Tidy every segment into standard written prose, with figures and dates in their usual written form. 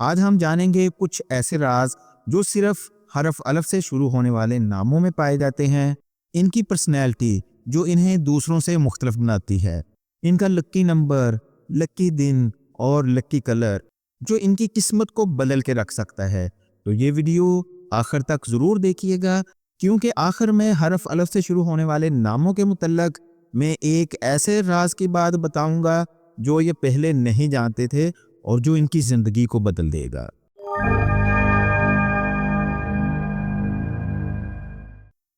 آج ہم جانیں گے کچھ ایسے راز جو صرف حرف الف سے شروع ہونے والے ناموں میں پائے جاتے ہیں، ان کی پرسنالٹی جو انہیں دوسروں سے مختلف بناتی ہے، ان کا لکی نمبر، لکی دن اور لکی کلر جو ان کی قسمت کو بدل کے رکھ سکتا ہے۔ تو یہ ویڈیو آخر تک ضرور دیکھیے گا، کیونکہ آخر میں حرف الف سے شروع ہونے والے ناموں کے متعلق میں ایک ایسے راز کی بات بتاؤں گا جو یہ پہلے نہیں جانتے تھے اور جو ان کی زندگی کو بدل دے گا۔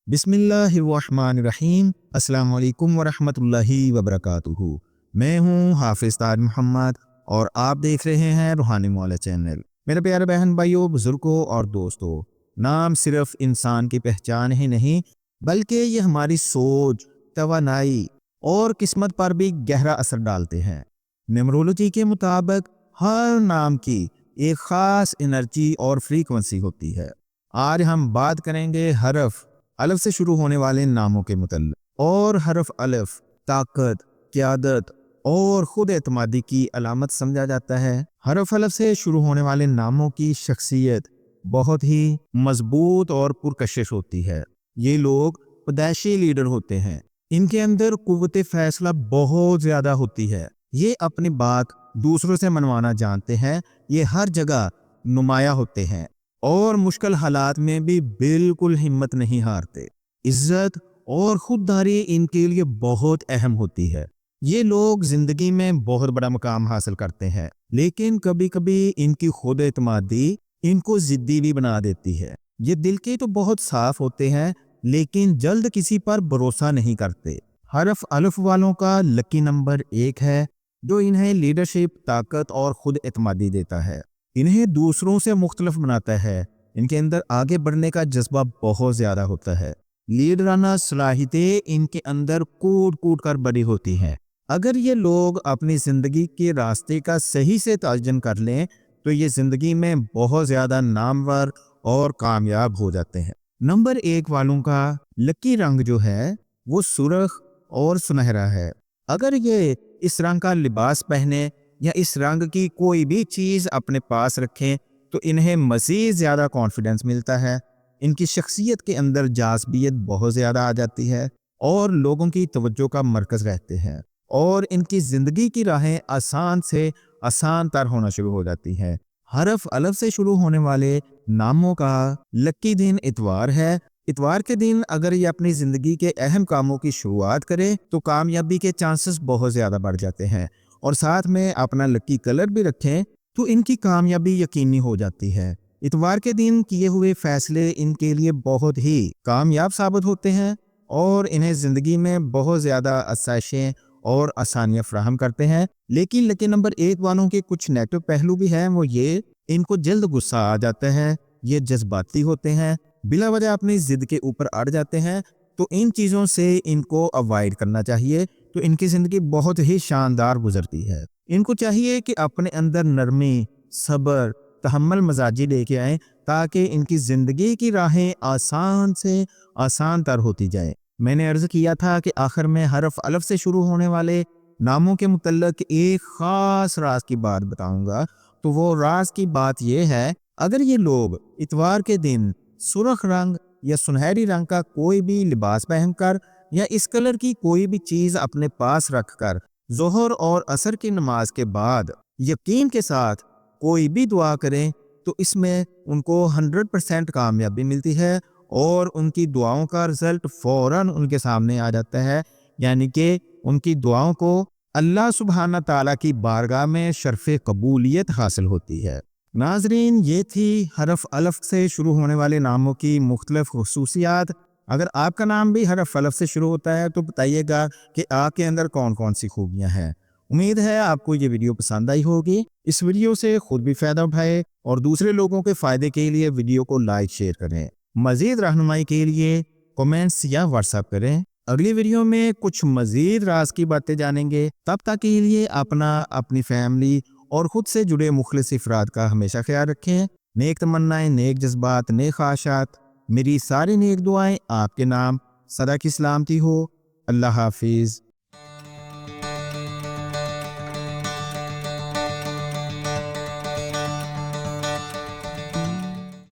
بسم اللہ الرحمن الرحیم۔ السلام علیکم ورحمۃ اللہ وبرکاتہ۔ میں ہوں حافظ تاج محمد اور آپ دیکھ رہے ہیں روحانی مولا چینل۔ میرے پیارے بہن بھائیوں، بزرگوں اور دوستوں، نام صرف انسان کی پہچان ہی نہیں بلکہ یہ ہماری سوچ، توانائی اور قسمت پر بھی گہرا اثر ڈالتے ہیں۔ نیمرولوجی کے مطابق ہر نام کی ایک خاص انرجی اور فریکوینسی ہوتی ہے۔ آج ہم بات کریں گے حرف الف سے شروع ہونے والے ناموں کے متعلق، اور حرف الف طاقت، قیادت اور خود اعتمادی کی علامت سمجھا جاتا ہے۔ حرف الف سے شروع ہونے والے ناموں کی شخصیت بہت ہی مضبوط اور پرکشش ہوتی ہے۔ یہ لوگ پیدائشی لیڈر ہوتے ہیں، ان کے اندر قوت فیصلہ بہت زیادہ ہوتی ہے، یہ اپنی بات دوسروں سے منوانا جانتے ہیں، یہ ہر جگہ نمایاں ہوتے ہیں اور مشکل حالات میں بھی بالکل ہمت نہیں ہارتے۔ عزت اور خودداری ان کے لیے بہت اہم ہوتی ہے۔ یہ لوگ زندگی میں بہت بڑا مقام حاصل کرتے ہیں، لیکن کبھی کبھی ان کی خود اعتمادی ان کو ضدی بھی بنا دیتی ہے۔ یہ دل کے تو بہت صاف ہوتے ہیں لیکن جلد کسی پر بھروسہ نہیں کرتے۔ حرف الف والوں کا لکی نمبر 1 ہے، جو انہیں لیڈرشپ، طاقت اور خود اعتمادی دیتا ہے۔ انہیں دوسروں سے مختلف بناتا ہے۔ ان کے اندر آگے بڑھنے کا جذبہ بہت زیادہ ہوتا ہے۔ لیڈرانہ صلاحیتیں ان کے اندر کوٹ کوٹ کر بڑی ہوتی ہیں۔ اگر یہ لوگ اپنی زندگی کے راستے کا صحیح سے تعین کر لیں تو یہ زندگی میں بہت زیادہ نامور اور کامیاب ہو جاتے ہیں۔ نمبر 1 والوں کا لکی رنگ جو ہے وہ سرخ اور سنہرا ہے۔ اگر یہ اس رنگ کا لباس پہنے یا اس رنگ کی کوئی بھی چیز اپنے پاس رکھیں تو انہیں مزید زیادہ کانفیڈنس ملتا ہے۔ ان کی شخصیت کے اندر جاذبیت بہت زیادہ آ جاتی ہے اور لوگوں کی توجہ کا مرکز رہتے ہیں، اور ان کی زندگی کی راہیں آسان سے آسان تر ہونا شروع ہو جاتی ہیں۔ حرف الف سے شروع ہونے والے ناموں کا لکی دن اتوار ہے۔ اتوار کے دن اگر یہ اپنی زندگی کے اہم کاموں کی شروعات کرے تو کامیابی کے چانسز بہت زیادہ بڑھ جاتے ہیں، اور ساتھ میں اپنا لکی کلر بھی رکھیں تو ان کی کامیابی یقینی ہو جاتی ہے۔ اتوار کے دن کیے ہوئے فیصلے ان کے لیے بہت ہی کامیاب ثابت ہوتے ہیں اور انہیں زندگی میں بہت زیادہ آسائشیں اور آسانیاں فراہم کرتے ہیں۔ لیکن لکی نمبر 1 والوں کے کچھ نیگیٹو پہلو بھی ہیں، وہ یہ ان کو جلد غصہ آ جاتا ہے، یہ جذباتی ہوتے ہیں، بلا وجہ اپنی ضد کے اوپر اڑ جاتے ہیں، تو ان چیزوں سے ان کو اوائڈ کرنا چاہیے، تو ان کی زندگی بہت ہی شاندار گزرتی ہے۔ ان کو چاہیے کہ اپنے اندر نرمی، صبر، تحمل مزاجی لے کے آئیں تاکہ ان کی زندگی کی راہیں آسان سے آسان تر ہوتی جائیں۔ میں نے عرض کیا تھا کہ آخر میں حرف الف سے شروع ہونے والے ناموں کے متعلق ایک خاص راز کی بات بتاؤں گا، تو وہ راز کی بات یہ ہے، اگر یہ لوگ اتوار کے دن سرخ رنگ یا سنہری رنگ کا کوئی بھی لباس پہن کر یا اس کلر کی کوئی بھی چیز اپنے پاس رکھ کر ظہر اور عصر کی نماز کے بعد یقین کے ساتھ کوئی بھی دعا کریں تو اس میں ان کو 100% کامیابی ملتی ہے اور ان کی دعاؤں کا رزلٹ فوراً ان کے سامنے آ جاتا ہے، یعنی کہ ان کی دعاؤں کو اللہ سبحانہ تعالیٰ کی بارگاہ میں شرف قبولیت حاصل ہوتی ہے۔ ناظرین، یہ تھی حرف الف سے شروع ہونے والے ناموں کی مختلف خصوصیات۔ اگر آپ کا نام بھی حرف الف سے شروع ہوتا ہے تو بتائیے گا کہ آپ کے اندر کون کون سی خوبیاں ہیں۔ امید ہے آپ کو یہ ویڈیو پسند آئی ہوگی۔ اس ویڈیو سے خود بھی فائدہ اٹھائے اور دوسرے لوگوں کے فائدے کے لیے ویڈیو کو لائک شیئر کریں۔ مزید رہنمائی کے لیے کمنٹس یا واٹس ایپ کریں۔ اگلی ویڈیو میں کچھ مزید راز کی باتیں جانیں گے۔ تب تک کے لیے اپنی فیملی اور خود سے جڑے مخلص افراد کا ہمیشہ خیال رکھیں۔ نیک تمنائیں، نیک جذبات، نیک خواہشات، میری ساری نیک دعائیں آپ کے نام سدا کی سلامتی ہو۔ اللہ حافظ۔